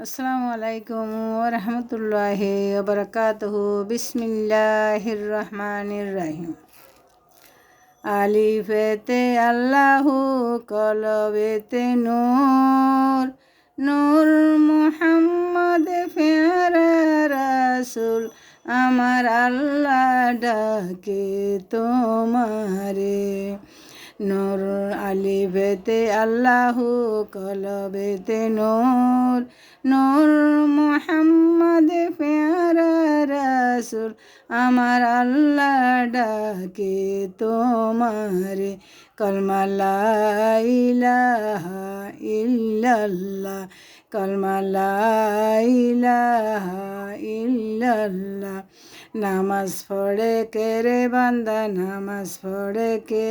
আসসালামু আলাইকুম ওরহমতুল্লাহি ওবরকাতুহু বিসমিল্লাহির রহমানির রহিম। আলিফেতে আল্লাহু, কলবেতে নূর, নূর মুহাম্মদ প্যারা রাসূল, আমার আল্লাহ ডাকে তোমারে। নূর আলিফেতে আল্লাহু, কলবেতে নূর, নূর মুহাম্মদ প্যারা রাসূল, আমার আল্লাহ ডাকে তোমারে। কলমা লা ইলাহা ইল্লাল্লাহ, কলমা লা ইলাহা ইল্লাল্লাহ। নামাজ পড়ে কে রে বান্দা, নামাজ পড়ে কে,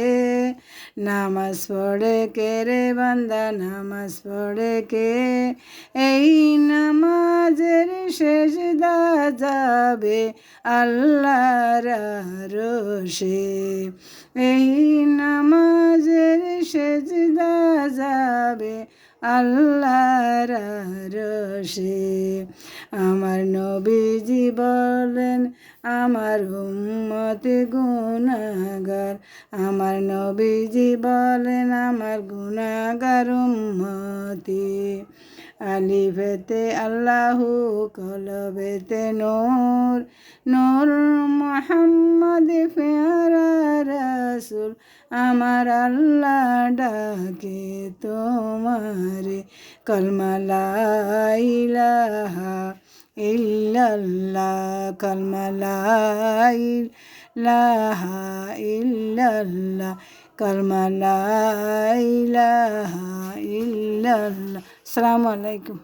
নামাজ পড়ে কে রে বান্দা, নামাজ পড়ে কে। এই নামাজের সেজদা যাবে আল্লাহর আরশে, এই নামাজের সেজদা যাবে আল্লাহর আরশে। আমার নবীজি বলেন, আমার উম্মত গুনাহগার, আমার নবীজি বলেন, আমার গুনাহগার উম্মতি। আলিফেতে আল্লাহু, কলবেতে নূর, নূর মুহাম্মদ প্যারা রাসূল, আমার আল্লাহ ডাকে তোমারে। কলমা লা ইলাহা ইল্লাল্লাহ, কলমা লা ইলাহা ইল্লাল্লাহ, কলমা লা ইলাহা ইল্লাল্লাহ। আসসালামু আলাইকুম।